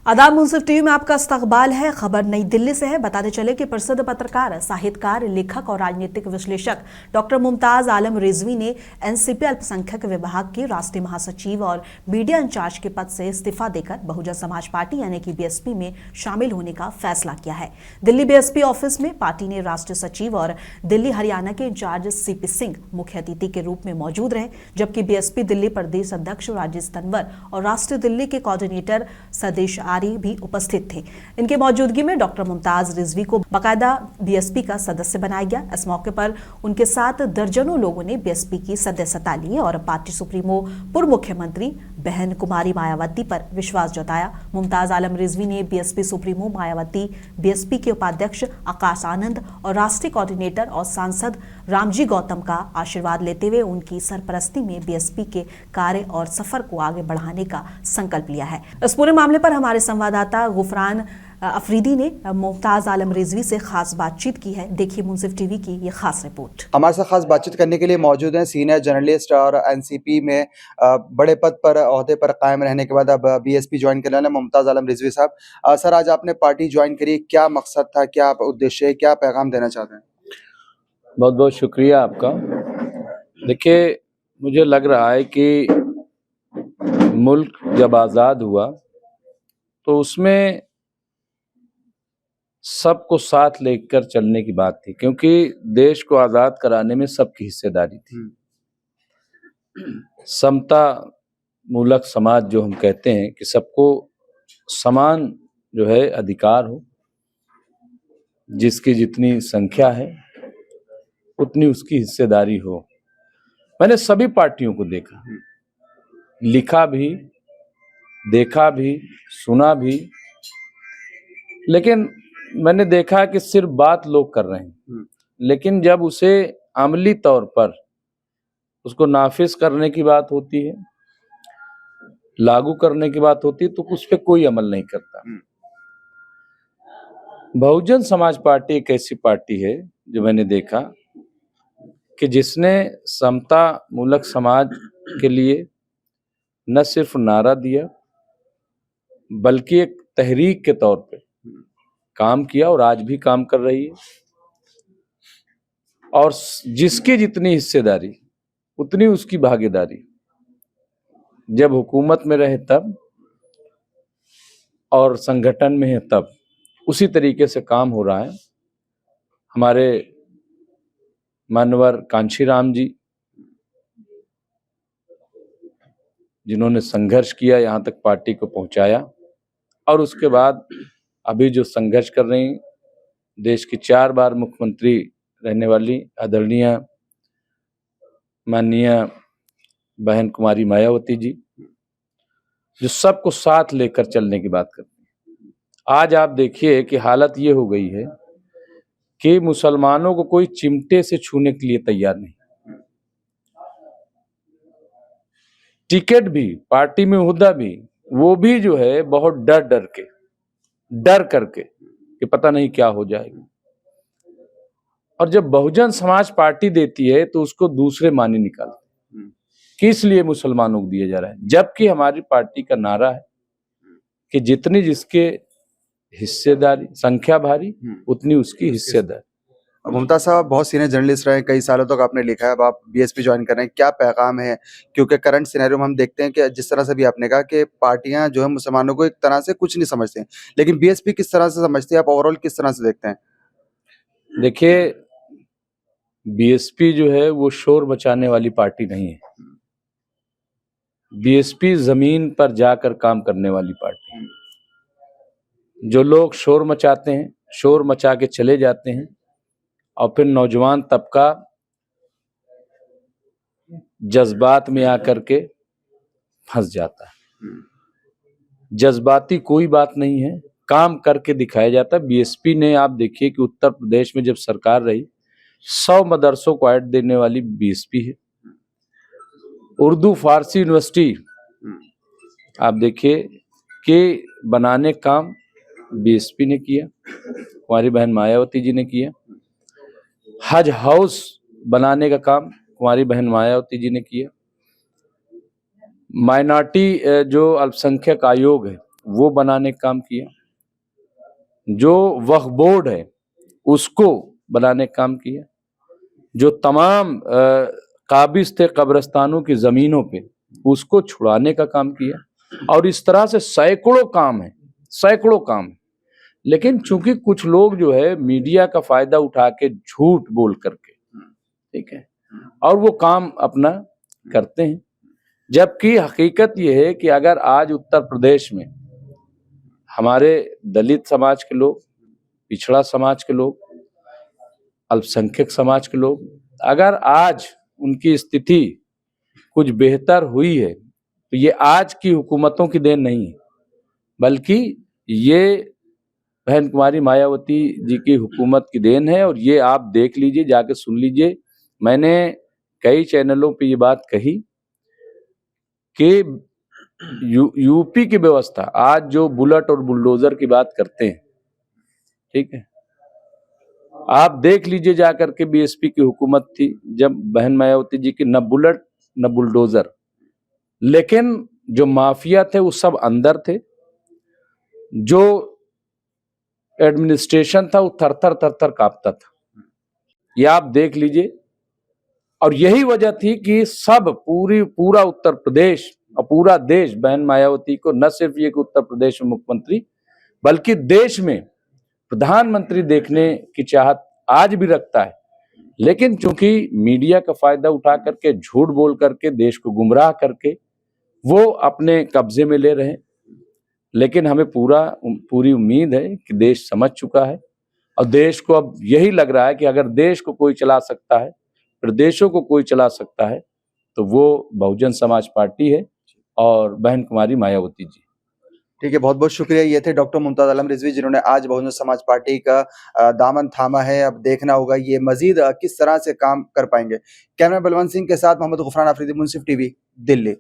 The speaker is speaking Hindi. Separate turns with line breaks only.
आदाब, मुंसिफ टीवी में आपका इस्तकबाल है। खबर नई दिल्ली से है। बताते चले कि प्रसिद्ध पत्रकार, साहित्यकार, लेखक और राजनीतिक विश्लेषक डॉक्टर मुमताज आलम रिजवी ने एनसीपी अल्पसंख्यक विभाग के राष्ट्रीय महासचिव और मीडिया इंचार्ज के पद से इस्तीफा देकर बहुजन समाज पार्टी यानी कि बीएसपी में शामिल होने का फैसला किया है। दिल्ली बीएसपी ऑफिस में पार्टी ने राष्ट्रीय सचिव और दिल्ली हरियाणा के इंचार्ज सीपी सिंह मुख्य अतिथि के रूप में मौजूद रहे, जबकि बीएसपी दिल्ली प्रदेश अध्यक्ष राजेश तंवर और राष्ट्रीय दिल्ली के कोऑर्डिनेटर सदेश भी उपस्थित थे। इनके मौजूदगी में डॉक्टर मुमताज रिजवी को बाकायदा बीएसपी का सदस्य बनाया गया। इस मौके पर उनके साथ दर्जनों लोगों ने बीएसपी की सदस्यता ली और पार्टी सुप्रीमो पूर्व मुख्यमंत्री बहन कुमारी मायावती पर विश्वास जताया। मुमताज आलम रिजवी ने बीएसपी सुप्रीमो मायावती, बीएसपी के उपाध्यक्ष आकाश आनंद और राष्ट्रीय कोऑर्डिनेटर और सांसद रामजी गौतम का आशीर्वाद लेते हुए उनकी सरपरस्ती में बीएसपी के कार्य और सफर को आगे बढ़ाने का संकल्प लिया है। इस पूरे मामले पर हमारे संवाददाता गुफरान अफरीदी ने मुमताज आलम रिजवी से खास बातचीत की है। देखिए मुंसिफ टीवी की ये खास रिपोर्ट।
हमारे साथ खास बातचीत करने के लिए मौजूद हैं सीनियर जर्नलिस्ट और एनसीपी में बड़े पद पर ओहदे पर कायम रहने के बाद अब बीएसपी ज्वाइन करने वाले मुमताज आलम रिजवी साहब। सर, आज आपने पार्टी ज्वाइन करी, क्या मकसद था, क्या उद्देश्य है, क्या पैगाम देना चाहते हैं?
बहुत बहुत शुक्रिया आपका। देखिए, मुझे लग रहा है कि मुल्क जब आज़ाद हुआ तो उसमें सबको साथ लेकर चलने की बात थी, क्योंकि देश को आज़ाद कराने में सबकी हिस्सेदारी थी। समता मूलक समाज जो हम कहते हैं कि सबको समान जो है अधिकार हो, जिसकी जितनी संख्या है उतनी उसकी हिस्सेदारी हो। मैंने सभी पार्टियों को देखा, लिखा भी, देखा भी, सुना भी, लेकिन मैंने देखा कि सिर्फ बात लोग कर रहे हैं, लेकिन जब उसे अमली तौर पर उसको नाफिज करने की बात होती है, लागू करने की बात होती है, तो उस पर कोई अमल नहीं करता। बहुजन समाज पार्टी एक ऐसी पार्टी है जो मैंने देखा कि जिसने समता मूलक समाज के लिए न सिर्फ नारा दिया बल्कि एक तहरीक के तौर पे काम किया और आज भी काम कर रही है। और जिसकी जितनी हिस्सेदारी उतनी उसकी भागीदारी, जब हुकूमत में रहे तब और संगठन में है तब, उसी तरीके से काम हो रहा है। हमारे मानवर कांशीराम जी, जिन्होंने संघर्ष किया, यहाँ तक पार्टी को पहुंचाया, और उसके बाद अभी जो संघर्ष कर रही देश की 4 बार मुख्यमंत्री रहने वाली आदरणीय माननीय बहन कुमारी मायावती जी, जो सबको साथ लेकर चलने की बात करती हैं। आज आप देखिए कि हालत ये हो गई है कि मुसलमानों को कोई चिमटे से छूने के लिए तैयार नहीं। टिकट भी, पार्टी में ओहदा भी, वो भी जो है बहुत डर करके कि पता नहीं क्या हो जाएगा। और जब बहुजन समाज पार्टी देती है तो उसको दूसरे माने निकालते हैं कि इसलिए मुसलमानों को दिया जा रहा है, जबकि हमारी पार्टी का नारा है कि जितनी जिसके हिस्सेदारी, संख्या भारी उतनी उसकी हिस्सेदारी।
मुमताज साहब बहुत सीनियर जर्नलिस्ट रहे, कई सालों तक आपने लिखा है, अब आप बीएसपी ज्वाइन कर रहे हैं, क्या पैगाम है? क्योंकि करंट सिनेरियो में हम देखते हैं कि जिस तरह से भी आपने कहा कि पार्टियां जो है मुसलमानों को एक तरह से कुछ नहीं समझते हैं, लेकिन बीएसपी किस तरह से समझती है, आप ओवरऑल किस तरह से देखते हैं?
देखिए, बीएसपी जो है वो शोर मचाने वाली पार्टी नहीं है। बीएसपी जमीन पर जाकर काम करने वाली पार्टी है। जो लोग शोर मचाते हैं, शोर मचा के चले जाते हैं और फिर नौजवान तबका जज्बात में आकर के फंस जाता है। जज्बाती कोई बात नहीं है, काम करके दिखाया जाता है। बीएसपी ने, आप देखिए कि उत्तर प्रदेश में जब सरकार रही, 100 मदरसों को ऐड देने वाली बीएसपी है। उर्दू फारसी यूनिवर्सिटी आप देखिए कि बनाने काम बीएसपी ने किया, हमारी बहन मायावती जी ने किया। हज हाउस बनाने का काम हमारी बहन मायावती जी ने किया। माइनॉरिटी जो अल्पसंख्यक आयोग है वो बनाने का काम किया, जो वक्फ बोर्ड है उसको बनाने का काम किया, जो तमाम काबिज थे कब्रिस्तानों की जमीनों पे उसको छुड़ाने का काम किया, और इस तरह से सैकड़ों काम है, सैकड़ों काम है। लेकिन चूंकि कुछ लोग जो है मीडिया का फायदा उठा के झूठ बोल करके, ठीक है, और वो काम अपना करते हैं, जबकि हकीकत ये है कि अगर आज उत्तर प्रदेश में हमारे दलित समाज के लोग, पिछड़ा समाज के लोग, अल्पसंख्यक समाज के लोग, अगर आज उनकी स्थिति कुछ बेहतर हुई है तो ये आज की हुकूमतों की देन नहीं है, बल्कि ये बहन कुमारी मायावती जी की हुकूमत की देन है। और ये आप देख लीजिए, जाके सुन लीजिए, मैंने कई चैनलों पे ये बात कही कि यूपी की व्यवस्था आज जो बुलेट और बुलडोजर की बात करते हैं, ठीक है, आप देख लीजिए जाकर के बीएसपी की हुकूमत थी जब बहन मायावती जी की न बुलेट न बुलडोजर, लेकिन जो माफिया थे वो सब अंदर थे, जो एडमिनिस्ट्रेशन था वो थर थर कांपता था। ये आप देख लीजिए, और यही वजह थी कि सब पूरा उत्तर प्रदेश और पूरा देश बहन मायावती को न सिर्फ ये कि उत्तर प्रदेश में मुख्यमंत्री बल्कि देश में प्रधानमंत्री देखने की चाहत आज भी रखता है। लेकिन चूंकि मीडिया का फायदा उठा करके, झूठ बोल करके, देश को गुमराह करके वो अपने कब्जे में ले रहे हैं। लेकिन हमें पूरी उम्मीद है कि देश समझ चुका है, और देश को अब यही लग रहा है कि अगर देश को कोई चला सकता है, प्रदेशों को कोई चला सकता है, तो वो बहुजन समाज पार्टी है और बहन कुमारी मायावती जी।
ठीक है, बहुत बहुत शुक्रिया। ये थे डॉक्टर मुमताज आलम रिजवी, जिन्होंने आज बहुजन समाज पार्टी का दामन थामा है। अब देखना होगा ये मजीद किस तरह से काम कर पाएंगे। कैमरा बलवंत सिंह के साथ मोहम्मद गुफरान आफरीदी, मुंसिफ टीवी, दिल्ली।